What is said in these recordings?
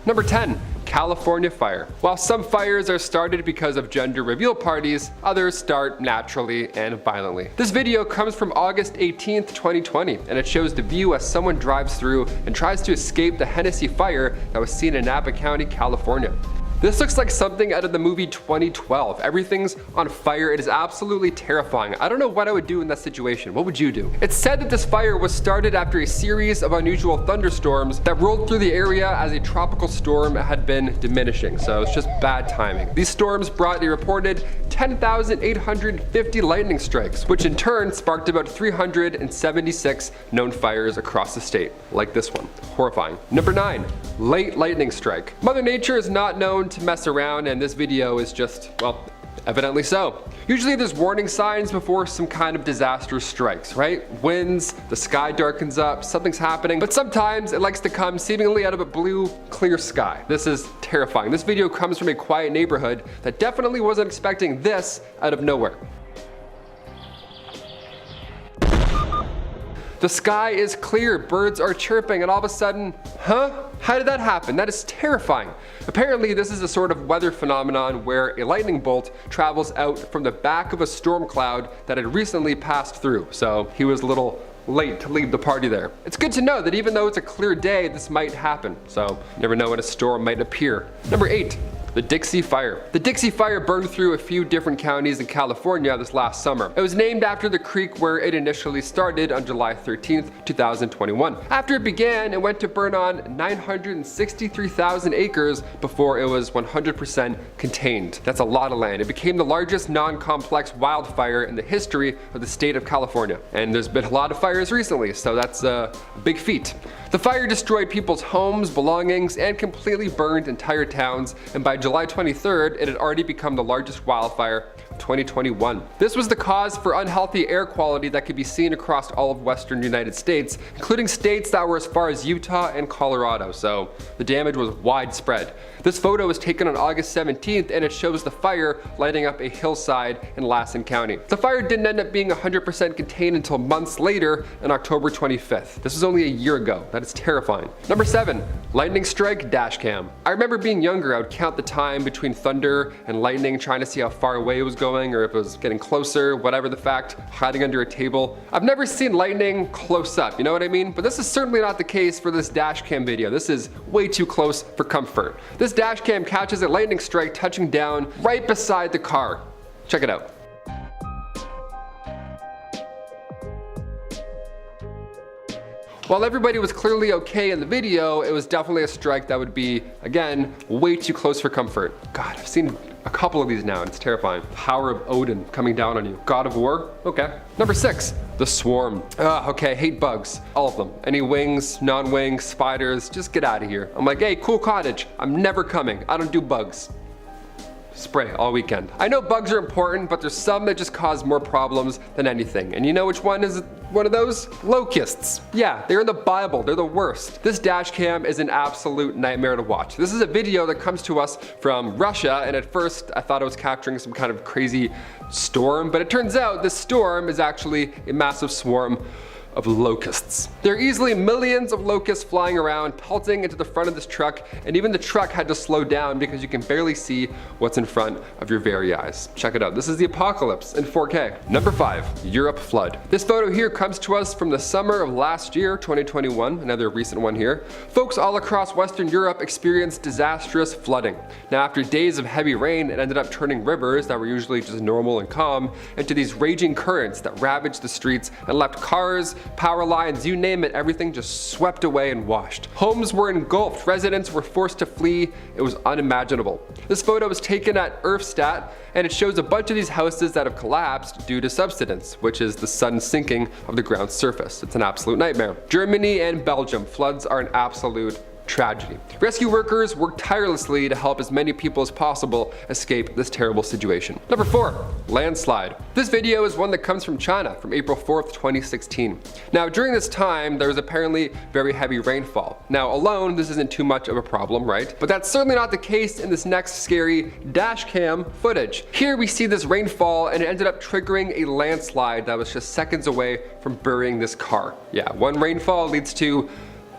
Number 10. California fire. While some fires are started because of gender reveal parties, others start naturally and violently. This video comes from August 18th, 2020, and it shows the view as someone drives through and tries to escape the Hennessy fire that was seen in Napa County, California. This looks like something out of the movie 2012. Everything's on fire. It is absolutely terrifying. I don't know what I would do in that situation. What would you do? It's said that this fire was started after a series of unusual thunderstorms that rolled through the area as a tropical storm had been diminishing. So it's just bad timing. These storms brought a reported 10,850 lightning strikes, which in turn sparked about 376 known fires across the state, like this one. Horrifying. Number 9. Late lightning strike. Mother Nature is not known to mess around, and this video is just, well, evidently so. Usually there's warning signs before some kind of disaster strikes, right? Winds, the sky darkens up, something's happening, but sometimes it likes to come seemingly out of a blue, clear sky. This is terrifying. This video comes from a quiet neighborhood that definitely wasn't expecting this out of nowhere. The sky is clear, birds are chirping, and all of a sudden, huh? How did that happen? That is terrifying. Apparently, this is a sort of weather phenomenon where a lightning bolt travels out from the back of a storm cloud that had recently passed through. So he was a little late to leave the party there. It's good to know that even though it's a clear day, this might happen. So you never know when a storm might appear. Number 8. The Dixie Fire. The Dixie Fire burned through a few different counties in California this last summer. It was named after the creek where it initially started on July 13th, 2021. After it began, it went to burn on 963,000 acres before it was 100% contained. That's a lot of land. It became the largest non-complex wildfire in the history of the state of California. And there's been a lot of fires recently, so that's a big feat. The fire destroyed people's homes, belongings, and completely burned entire towns, and by July 23rd, it had already become the largest wildfire of 2021. This was the cause for unhealthy air quality that could be seen across all of western United States, including states that were as far as Utah and Colorado, so the damage was widespread. This photo was taken on August 17th, and it shows the fire lighting up a hillside in Lassen County. The fire didn't end up being 100% contained until months later on October 25th. This was only a year ago. That is terrifying. Number 7. Lightning strike dash cam. I remember being younger, I would count the time between thunder and lightning, trying to see how far away it was going or if it was getting closer, whatever the fact, hiding under a table. I've never seen lightning close up, you know what I mean? But this is certainly not the case for this dash cam video. This is way too close for comfort. This dash cam catches a lightning strike touching down right beside the car. Check it out. While everybody was clearly okay in the video, it was definitely a strike that would be, again, way too close for comfort. God, I've seen a couple of these now and it's terrifying. Power of Odin coming down on you. God of War? Okay. Number 6. The Swarm. Okay, hate bugs. All of them. Any wings, non-wings, spiders, just get out of here. I'm like, hey, cool cottage. I'm never coming. I don't do bugs. Spray all weekend. I know bugs are important, but there's some that just cause more problems than anything. And you know which one is one of those? Locusts. Yeah, they're in the Bible. They're the worst. This dash cam is an absolute nightmare to watch. This is a video that comes to us from Russia, and at first I thought it was capturing some kind of crazy storm, but it turns out this storm is actually a massive swarm of locusts. There are easily millions of locusts flying around, pelting into the front of this truck, and even the truck had to slow down because you can barely see what's in front of your very eyes. Check it out. This is the apocalypse in 4K. Number 5. Europe flood. This photo here comes to us from the summer of last year, 2021, another recent one here. Folks all across Western Europe experienced disastrous flooding. Now, after days of heavy rain, it ended up turning rivers that were usually just normal and calm into these raging currents that ravaged the streets and left cars, power lines, you name it, everything just swept away and washed. Homes were engulfed, residents were forced to flee. It was unimaginable. This photo was taken at Erfstadt, and it shows a bunch of these houses that have collapsed due to subsidence, which is the sudden sinking of the ground's surface. It's an absolute nightmare. Germany and Belgium, floods are an absolute tragedy. Rescue workers work tirelessly to help as many people as possible escape this terrible situation. Number 4. Landslide. This video is one that comes from China from April 4th, 2016. Now, during this time, there was apparently very heavy rainfall. Now, alone, this isn't too much of a problem, right? But that's certainly not the case in this next scary dash cam footage. Here we see this rainfall, and it ended up triggering a landslide that was just seconds away from burying this car. Yeah, one rainfall leads to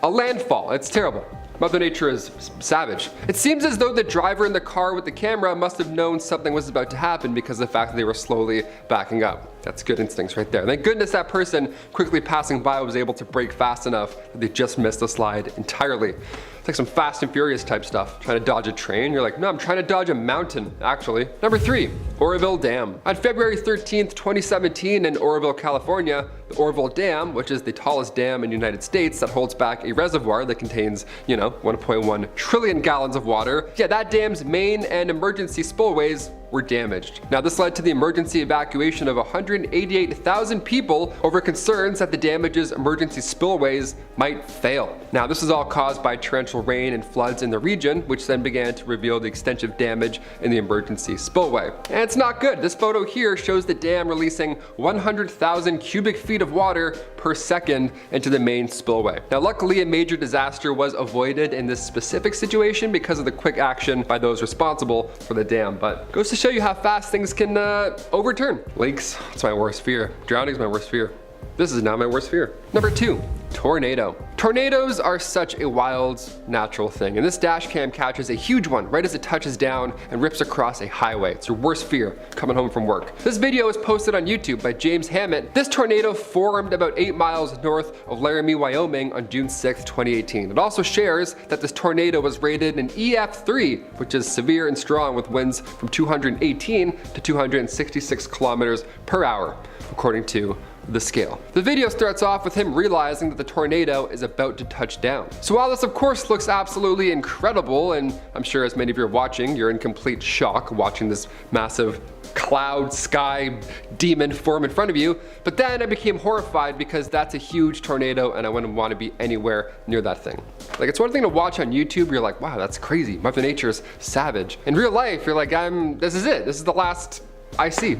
a landfall. It's terrible. Mother Nature is savage. It seems as though the driver in the car with the camera must have known something was about to happen because of the fact that they were slowly backing up. That's good instincts right there. Thank goodness that person quickly passing by was able to brake fast enough that they just missed the slide entirely. It's like some Fast and Furious type stuff. Trying to dodge a train, you're like, no, I'm trying to dodge a mountain, actually. Number 3, Oroville Dam. On February 13th, 2017 in Oroville, California, the Oroville Dam, which is the tallest dam in the United States that holds back a reservoir that contains, 1.1 trillion gallons of water. Yeah, that dam's main and emergency spillways were damaged. Now this led to the emergency evacuation of 188,000 people over concerns that the damage's emergency spillways might fail. Now this was all caused by torrential rain and floods in the region, which then began to reveal the extensive damage in the emergency spillway. And it's not good. This photo here shows the dam releasing 100,000 cubic feet of water per second into the main spillway. Now luckily a major disaster was avoided in this specific situation because of the quick action by those responsible for the dam, but goes to show you how fast things can overturn. Leaks, that's my worst fear. Drowning is my worst fear. This is now my worst fear. Number 2, tornado. Tornadoes are such a wild, natural thing, and this dash cam catches a huge one right as it touches down and rips across a highway. It's your worst fear coming home from work. This video was posted on YouTube by James Hammett. This tornado formed about 8 miles north of Laramie, Wyoming on June 6, 2018. It also shares that this tornado was rated an EF3, which is severe and strong with winds from 218 to 266 kilometers per hour, according to the scale. The video starts off with him realizing that the tornado is about to touch down. So while this of course looks absolutely incredible, and I'm sure as many of you are watching, you're in complete shock watching this massive cloud sky demon form in front of you, but then I became horrified because that's a huge tornado and I wouldn't want to be anywhere near that thing. Like, it's one thing to watch on YouTube, you're like, wow, that's crazy, Mother Nature's savage. In real life, you're like, this is it, this is the last I see.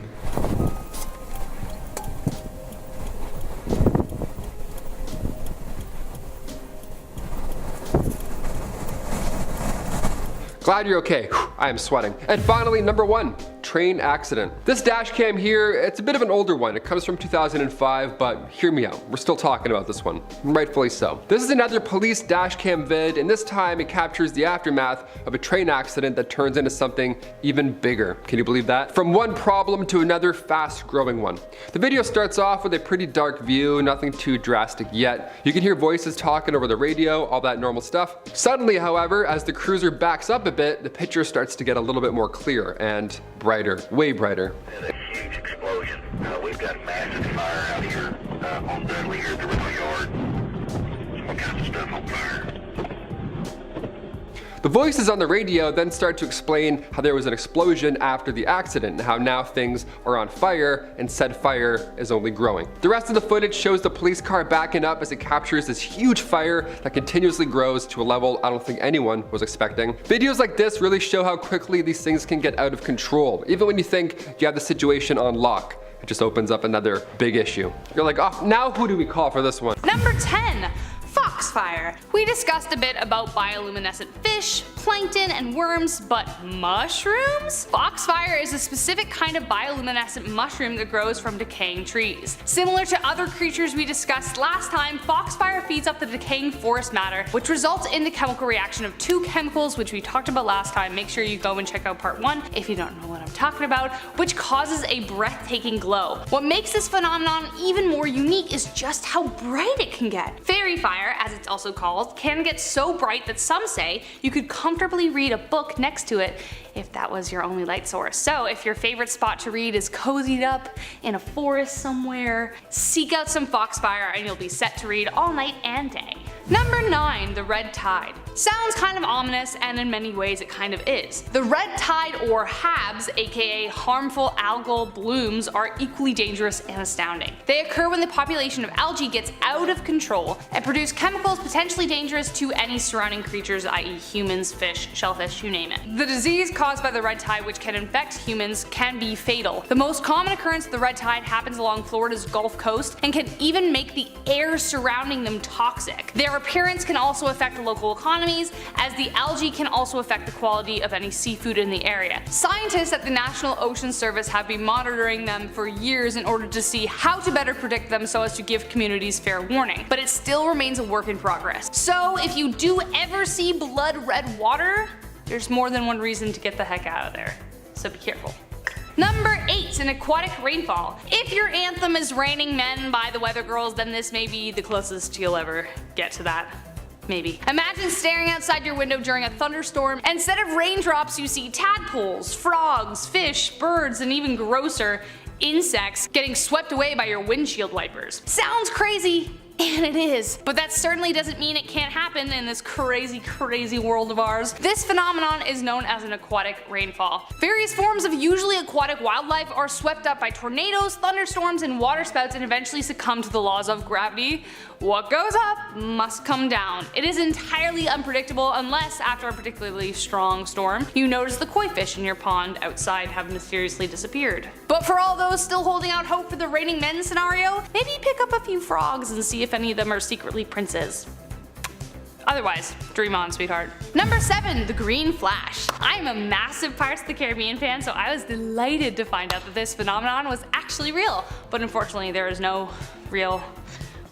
Glad you're okay. Whew, I am sweating. And finally, number 1, train accident. This dash cam here, it's a bit of an older one. It comes from 2005, but hear me out. We're still talking about this one, rightfully so. This is another police dash cam vid, and this time it captures the aftermath of a train accident that turns into something even bigger. Can you believe that? From one problem to another fast growing one. The video starts off with a pretty dark view, nothing too drastic yet. You can hear voices talking over the radio, all that normal stuff. Suddenly, however, as the cruiser backs up a bit, the picture starts to get a little bit more clear and brighter, way brighter. A huge explosion. We've got massive fire out here on Dudley here at the rail yard. All kinds of stuff on fire. The voices on the radio then start to explain how there was an explosion after the accident and how now things are on fire and said fire is only growing. The rest of the footage shows the police car backing up as it captures this huge fire that continuously grows to a level I don't think anyone was expecting. Videos like this really show how quickly these things can get out of control. Even when you think you have the situation on lock, it just opens up another big issue. You're like, oh, now who do we call for this one? Number 10. Foxfire. We discussed a bit about bioluminescent fish, plankton, and worms, but mushrooms? Foxfire is a specific kind of bioluminescent mushroom that grows from decaying trees. Similar to other creatures we discussed last time, foxfire feeds up the decaying forest matter, which results in the chemical reaction of 2 chemicals which we talked about last time. Make sure you go and check out part 1 if you don't know what I'm talking about, which causes a breathtaking glow. What makes this phenomenon even more unique is just how bright it can get. Fairy fire, as it's also called, can get so bright that some say you could comfortably read a book next to it if that was your only light source. So if your favorite spot to read is cozied up in a forest somewhere, seek out some foxfire and you'll be set to read all night and day. Number 9, the red tide. Sounds kind of ominous, and in many ways it kind of is. The red tide, or HABs, aka harmful algal blooms, are equally dangerous and astounding. They occur when the population of algae gets out of control and produce chemicals potentially dangerous to any surrounding creatures, i.e. humans, fish, shellfish, you name it. The disease caused by the red tide, which can infect humans, can be fatal. The most common occurrence of the red tide happens along Florida's Gulf Coast and can even make the air surrounding them toxic. There are appearance can also affect local economies, as the algae can also affect the quality of any seafood in the area. Scientists at the National Ocean Service have been monitoring them for years in order to see how to better predict them so as to give communities fair warning, but it still remains a work in progress. So if you do ever see blood red water, there's more than one reason to get the heck out of there, so be careful. Number 8, an aquatic rainfall. If your anthem is Raining Men by the Weather Girls, then this may be the closest you'll ever get to that. Maybe. Imagine staring outside your window during a thunderstorm, and instead of raindrops you see tadpoles, frogs, fish, birds, and even grosser, insects getting swept away by your windshield wipers. Sounds crazy, and it is, but that certainly doesn't mean it can't happen in this crazy world of ours. This phenomenon is known as an aquatic rainfall. Various forms of usually aquatic wildlife are swept up by tornadoes, thunderstorms, and waterspouts and eventually succumb to the laws of gravity. What goes up must come down. It is entirely unpredictable unless, after a particularly strong storm, you notice the koi fish in your pond outside have mysteriously disappeared. But for all those still holding out hope for the Raining Men scenario, maybe pick up a few frogs and see if any of them are secretly princes. Otherwise, dream on, sweetheart. Number 7, the green flash. I'm a massive Pirates of the Caribbean fan, so I was delighted to find out that this phenomenon was actually real, but unfortunately there is no real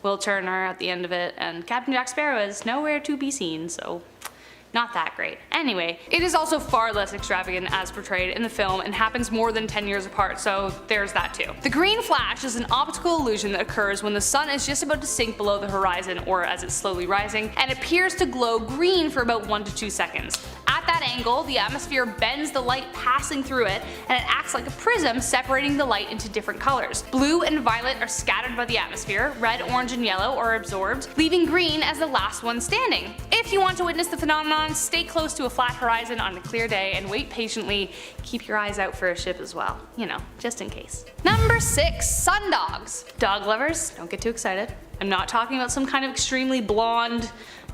Will Turner at the end of it, and Captain Jack Sparrow is nowhere to be seen, so not that great. Anyway, it is also far less extravagant as portrayed in the film and happens more than 10 years apart, so there's that too. The green flash is an optical illusion that occurs when the sun is just about to sink below the horizon, or as it's slowly rising, and appears to glow green for about 1 to 2 seconds. At that angle, the atmosphere bends the light passing through it, and it acts like a prism separating the light into different colors. Blue and violet are scattered by the atmosphere, red, orange, and yellow are absorbed, leaving green as the last one standing. If you want to witness the phenomenon, stay close to a flat horizon on a clear day and wait patiently. Keep your eyes out for a ship as well, you know, just in case. Number 6, sundogs. Dog lovers, don't get too excited. I'm not talking about some kind of extremely blonde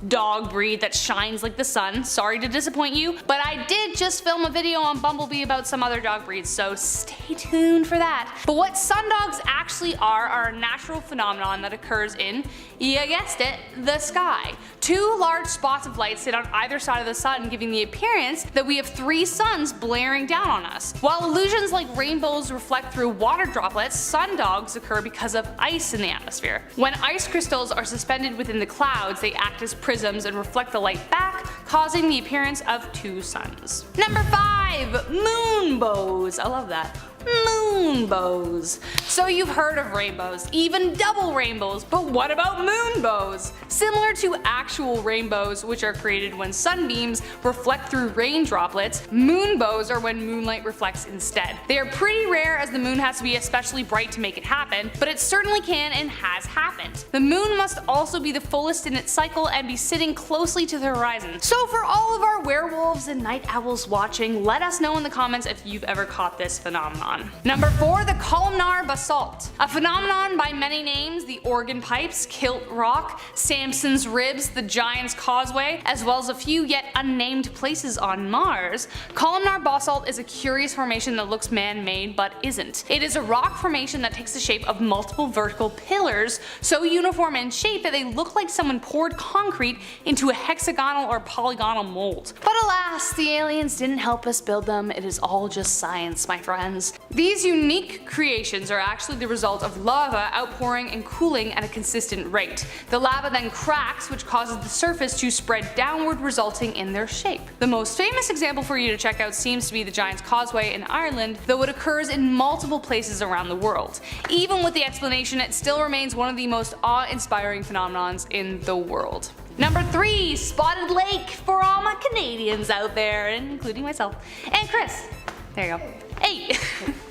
dog breed that shines like the sun. Sorry to disappoint you, but I did just film a video on Bumblebee about some other dog breeds, so stay tuned for that. But what sundogs actually are a natural phenomenon that occurs in, you guessed it, the sky. 2 large spots of light sit on either side of the sun, giving the appearance that we have 3 suns blaring down on us. While illusions like rainbows reflect through water droplets, sundogs occur because of ice in the atmosphere. When ice crystals are suspended within the clouds, they act as prisms and reflect the light back, causing the appearance of 2 suns. Number 5, moonbows. I love that. Moonbows. So you've heard of rainbows, even double rainbows, but what about moonbows? Similar to actual rainbows, which are created when sunbeams reflect through rain droplets, moonbows are when moonlight reflects instead. They are pretty rare as the moon has to be especially bright to make it happen, but it certainly can and has happened. The moon must also be the fullest in its cycle and be sitting closely to the horizon. So for all of our werewolves and night owls watching, let us know in the comments if you've ever caught this phenomenon. Number 4, the columnar basalt. A phenomenon by many names: the Organ Pipes, Kilt Rock, Samson's Ribs, the Giant's Causeway, as well as a few yet unnamed places on Mars. Columnar basalt is a curious formation that looks man-made but isn't. It is a rock formation that takes the shape of multiple vertical pillars, so uniform in shape that they look like someone poured concrete into a hexagonal or polygonal mold. But alas, the aliens didn't help us build them. It is all just science, my friends. These unique creations are actually the result of lava outpouring and cooling at a consistent rate. The lava then cracks, which causes the surface to spread downward, resulting in their shape. The most famous example for you to check out seems to be the Giant's Causeway in Ireland, though it occurs in multiple places around the world. Even with the explanation, it still remains one of the most awe-inspiring phenomenons in the world. Number 3, Spotted Lake, for all my Canadians out there, including myself. And Chris. There you go. 8.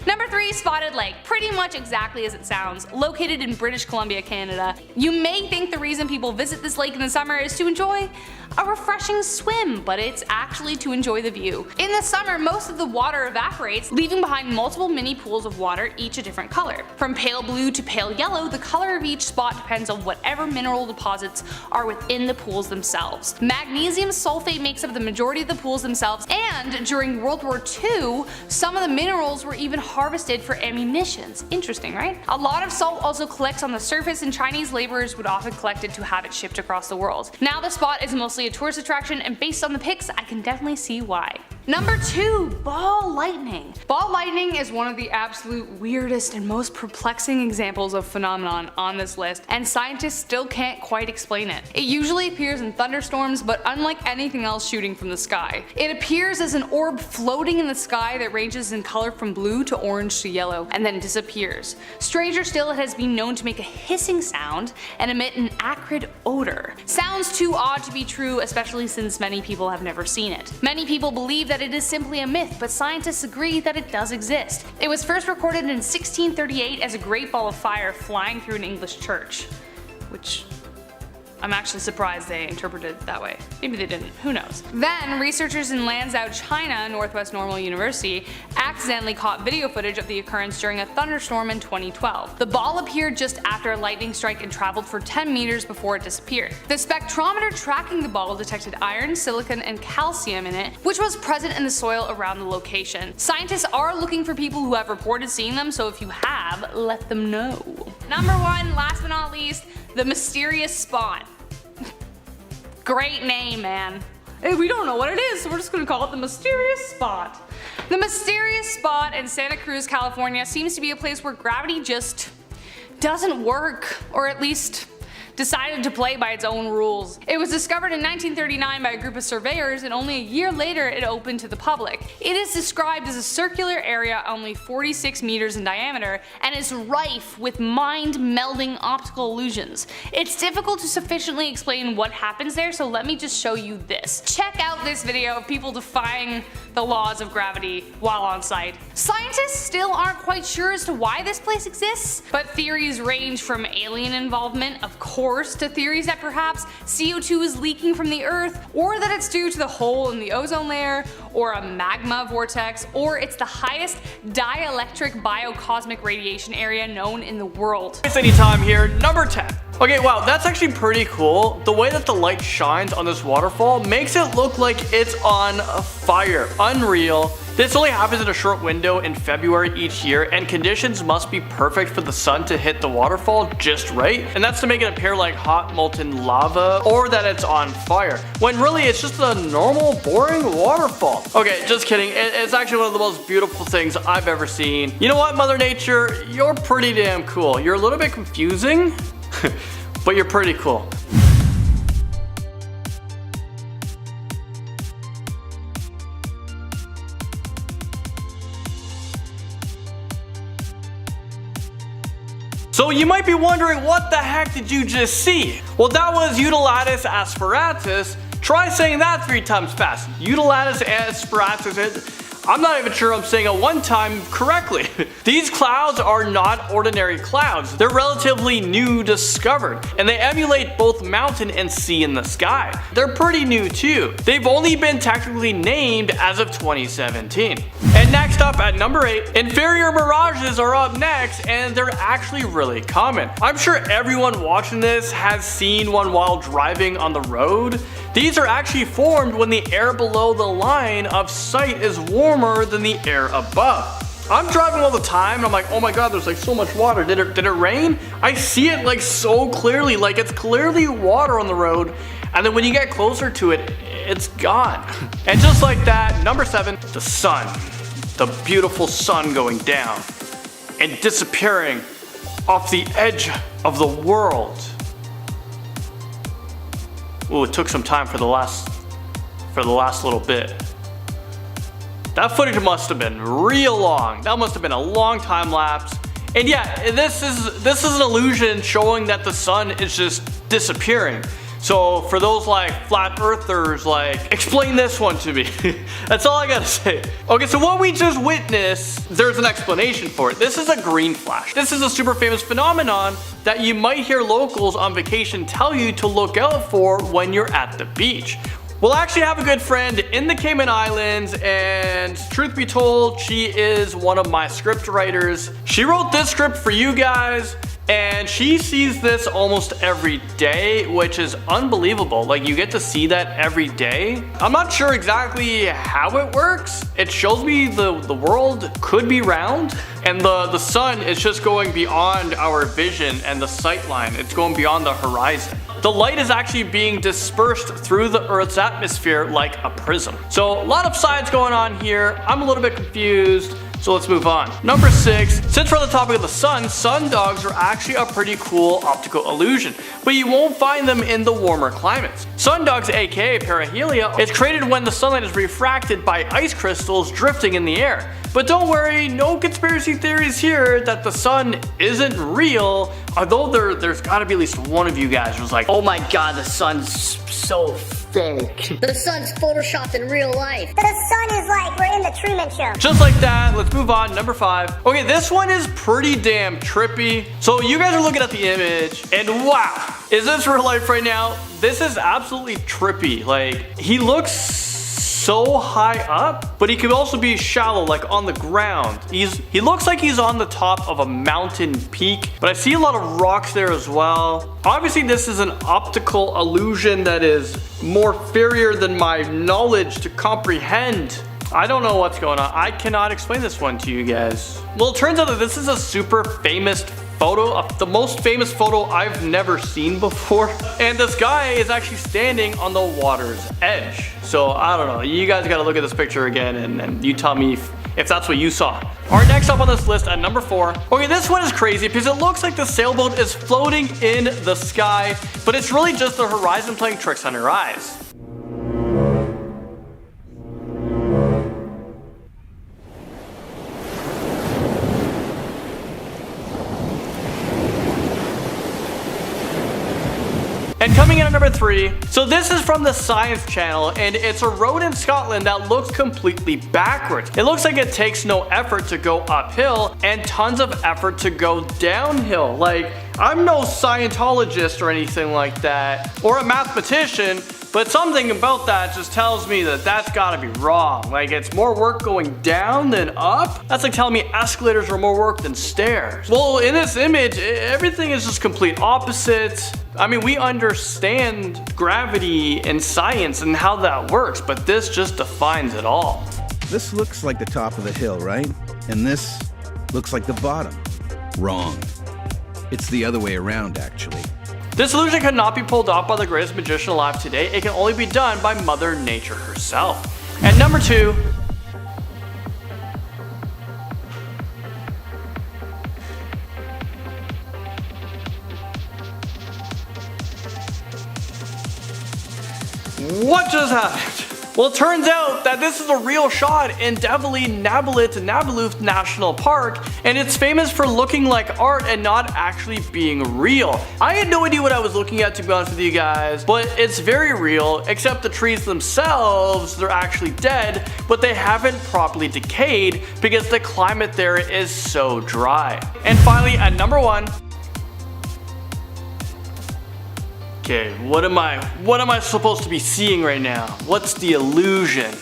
Number 3, Spotted Lake. Pretty much exactly as it sounds. Located in British Columbia, Canada. You may think the reason people visit this lake in the summer is to enjoy a refreshing swim, but it's actually to enjoy the view. In the summer, most of the water evaporates, leaving behind multiple mini pools of water, each a different color. From pale blue to pale yellow, the color of each spot depends on whatever mineral deposits are within the pools themselves. Magnesium sulfate makes up the majority of the pools themselves, and during World War II, some of the minerals were even harvested for ammunitions. Interesting, right? A lot of salt also collects on the surface, and Chinese laborers would often collect it to have it shipped across the world. Now the spot is mostly a tourist attraction, and based on the pics, I can definitely see why. Number 2, ball lightning. Ball lightning is one of the absolute weirdest and most perplexing examples of phenomenon on this list, and scientists still can't quite explain it. It usually appears in thunderstorms, but unlike anything else shooting from the sky. It appears as an orb floating in the sky that ranges in color from blue to orange to yellow, and then disappears. Stranger still, it has been known to make a hissing sound and emit an acrid odor. Sounds too odd to be true, especially since many people have never seen it. Many people believe that it is simply a myth, but scientists agree that it does exist. It was first recorded in 1638 as a great ball of fire flying through an English church, which I'm actually surprised they interpreted it that way. Maybe they didn't, who knows. Then, researchers in Lanzhou, China, Northwest Normal University, accidentally caught video footage of the occurrence during a thunderstorm in 2012. The ball appeared just after a lightning strike and traveled for 10 meters before it disappeared. The spectrometer tracking the ball detected iron, silicon, and calcium in it, which was present in the soil around the location. Scientists are looking for people who have reported seeing them, so if you have, let them know. Number 1, last but not least, the mysterious spot. Great name, man. Hey, we don't know what it is, so we're just gonna call it the mysterious spot. The mysterious spot in Santa Cruz, California seems to be a place where gravity just doesn't work, or at least decided to play by its own rules. It was discovered in 1939 by a group of surveyors, and only a year later it opened to the public. It is described as a circular area only 46 meters in diameter and is rife with mind-melding optical illusions. It's difficult to sufficiently explain what happens there, so let me just show you this. Check out this video of people defying the laws of gravity while on site. Scientists still aren't quite sure as to why this place exists, but theories range from alien involvement, of course, to theories that perhaps CO2 is leaking from the Earth, or that it's due to the hole in the ozone layer, or a magma vortex, or it's the highest dielectric biocosmic radiation area known in the world. It's anytime here, number 10. Okay, wow, that's actually pretty cool. The way that the light shines on this waterfall makes it look like it's on fire. Unreal. This only happens in a short window in February each year, and conditions must be perfect for the sun to hit the waterfall just right, and that's to make it appear like hot molten lava or that it's on fire, when really it's just a normal boring waterfall. Okay, just kidding. It's actually one of the most beautiful things I've ever seen. You know what, Mother Nature, you're pretty damn cool. You're a little bit confusing, but you're pretty cool. So you might be wondering, what the heck did you just see? Well, that was Utilatus asperatus. Try saying that 3 times fast. Utilatus asperatus. I'm not even sure I'm saying it one time correctly. These clouds are not ordinary clouds. They're relatively new discovered, and they emulate both mountain and sea in the sky. They're pretty new too. They've only been technically named as of 2017. And next up at number 8, inferior mirages are up next, and they're actually really common. I'm sure everyone watching this has seen one while driving on the road. These are actually formed when the air below the line of sight is warmer than the air above. I'm driving all the time and I'm like, oh my god, there's like so much water. Did it rain? I see it like so clearly, like it's clearly water on the road, and then when you get closer to it, it's gone. And just like that, number 7, the sun. The beautiful sun going down and disappearing off the edge of the world. Ooh, it took some time for the last little bit. That footage must have been real long. That must have been a long time lapse. And yeah, this is an illusion showing that the sun is just disappearing. So for those like flat earthers, like, explain this one to me. That's all I gotta say. Okay, so what we just witnessed, there's an explanation for it. This is a green flash. This is a super famous phenomenon that you might hear locals on vacation tell you to look out for when you're at the beach. Well, I actually have a good friend in the Cayman Islands, and truth be told, she is one of my script writers. She wrote this script for you guys, and she sees this almost every day, which is unbelievable. Like, you get to see that every day. I'm not sure exactly how it works. It shows me the world could be round, and the sun is just going beyond our vision and the sight line. It's going beyond the horizon. The light is actually being dispersed through the Earth's atmosphere like a prism. So a lot of science going on here. I'm a little bit confused. So let's move on. Number 6, since we're on the topic of the sun, sundogs are actually a pretty cool optical illusion, but you won't find them in the warmer climates. Sundogs, aka perihelia, is created when the sunlight is refracted by ice crystals drifting in the air. But don't worry, no conspiracy theories here that the sun isn't real, although there's gotta be at least one of you guys who's like, oh my god, the sun's so fake. The sun's photoshopped in real life. The sun is like we're in the Truman Show. Just like that, let's move on. Number 5. Okay, this one is pretty damn trippy. So you guys are looking at the image, and wow, is this real life right now? This is absolutely trippy. Like, he looks so high up, but he could also be shallow, like on the ground. He looks like he's on the top of a mountain peak, but I see a lot of rocks there as well. Obviously, this is an optical illusion that is more inferior than my knowledge to comprehend. I don't know what's going on. I cannot explain this one to you guys. Well, it turns out that this is a super famous photo, the most famous photo I've never seen before. And this guy is actually standing on the water's edge. So I don't know, you guys gotta look at this picture again and you tell me if that's what you saw. Alright, next up on this list at number 4. Okay, this one is crazy because it looks like the sailboat is floating in the sky, but it's really just the horizon playing tricks on your eyes. And coming in at number 3, so this is from the Science Channel, and it's a road in Scotland that looks completely backwards. It looks like it takes no effort to go uphill and tons of effort to go downhill. Like, I'm no Scientologist or anything like that, or a mathematician, but something about that just tells me that that's gotta be wrong. Like, it's more work going down than up? That's like telling me escalators are more work than stairs. Well, in this image, everything is just complete opposites. I mean, we understand gravity and science and how that works, but this just defines it all. This looks like the top of the hill, right? And this looks like the bottom. Wrong. It's the other way around, actually. This illusion cannot be pulled off by the greatest magician alive today. It can only be done by Mother Nature herself. And number 2, what just happened? Well, it turns out that this is a real shot in Devili Nabalooth National Park, and it's famous for looking like art and not actually being real. I had no idea what I was looking at, to be honest with you guys, but it's very real, except the trees themselves, they're actually dead, but they haven't properly decayed because the climate there is so dry. And finally, at number 1, okay, what am I supposed to be seeing right now? What's the illusion?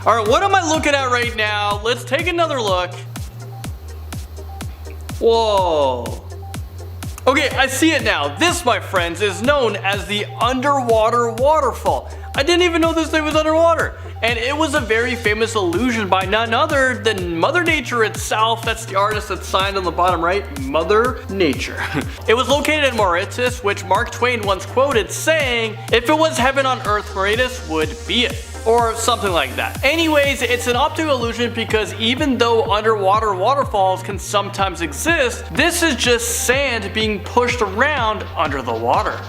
Alright, what am I looking at right now? Let's take another look. Whoa. Okay, I see it now. This, my friends, is known as the underwater waterfall. I didn't even know this thing was underwater. And it was a very famous illusion by none other than Mother Nature itself. That's the artist that's signed on the bottom right, Mother Nature. It was located in Mauritius, which Mark Twain once quoted saying, "If it was heaven on earth, Mauritius would be it." Or something like that. Anyways, it's an optical illusion because even though underwater waterfalls can sometimes exist, this is just sand being pushed around under the water.